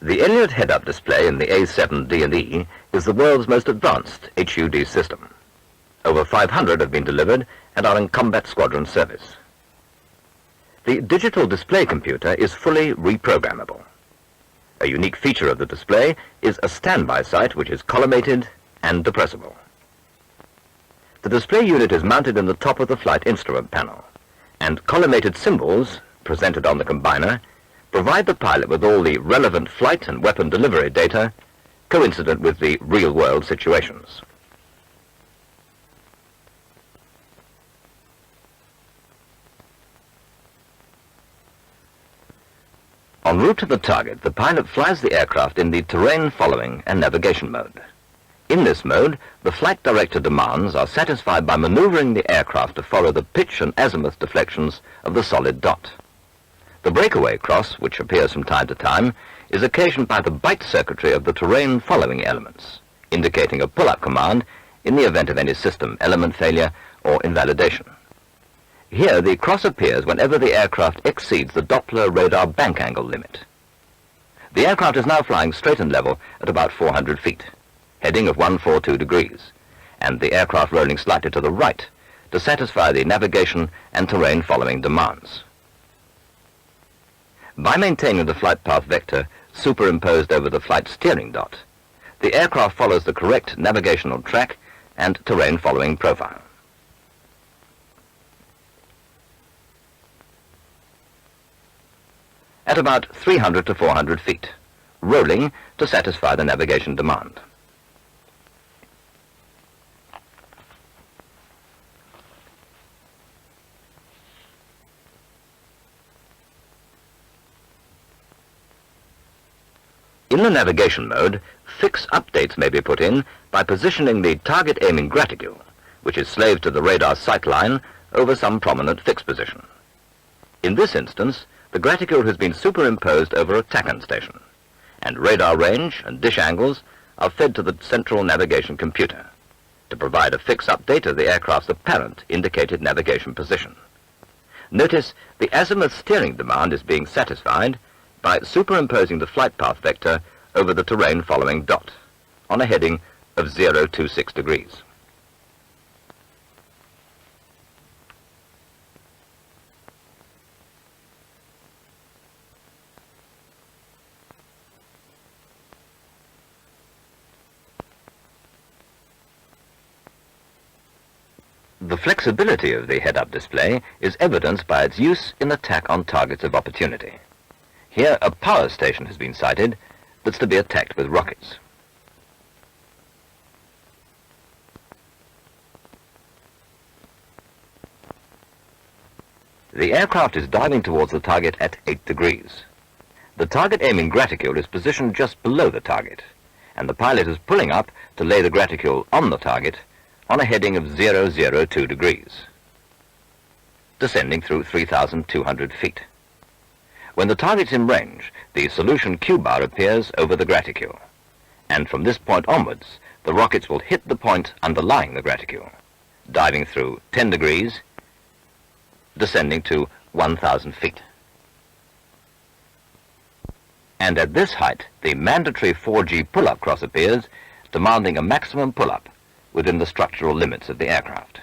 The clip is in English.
The Elliott head-up display in the A7D&E is the world's most advanced HUD system. Over 500 have been delivered and are in combat squadron service. The digital display computer is fully reprogrammable. A unique feature of the display is a standby sight which is collimated and depressible. The display unit is mounted in the top of the flight instrument panel, and collimated symbols, presented on the combiner, provide the pilot with all the relevant flight and weapon delivery data coincident with the real-world situations. En route to the target, the pilot flies the aircraft in the terrain following and navigation mode. In this mode, the flight director demands are satisfied by maneuvering the aircraft to follow the pitch and azimuth deflections of the solid dot. The breakaway cross, which appears from time to time, is occasioned by the byte circuitry of the terrain following elements, indicating a pull-up command in the event of any system element failure or invalidation. Here, the cross appears whenever the aircraft exceeds the Doppler radar bank angle limit. The aircraft is now flying straight and level at about 400 feet, heading of 142 degrees, and the aircraft rolling slightly to the right to satisfy the navigation and terrain following demands. By maintaining the flight path vector superimposed over the flight steering dot, the aircraft follows the correct navigational track and terrain following profile. At about 300 to 400 feet, rolling to satisfy the navigation demand. In the navigation mode, fix updates may be put in by positioning the target aiming graticule, which is slave to the radar sight line, over some prominent fixed position. In this instance, the graticule has been superimposed over a TACAN station, and radar range and dish angles are fed to the central navigation computer to provide a fix update of the aircraft's apparent indicated navigation position. Notice the azimuth steering demand is being satisfied by superimposing the flight path vector over the terrain following dot on a heading of 026 degrees. The flexibility of the head-up display is evidenced by its use in attack on targets of opportunity. Here, a power station has been sighted that's to be attacked with rockets. The aircraft is diving towards the target at 8 degrees. The target aiming graticule is positioned just below the target, and the pilot is pulling up to lay the graticule on the target on a heading of 002 degrees, descending through 3,200 feet. When the target's in range, the solution Q bar appears over the graticule, and from this point onwards, the rockets will hit the point underlying the graticule, diving through 10 degrees, descending to 1,000 feet. And at this height, the mandatory 4G pull-up cross appears, demanding a maximum pull-up within the structural limits of the aircraft.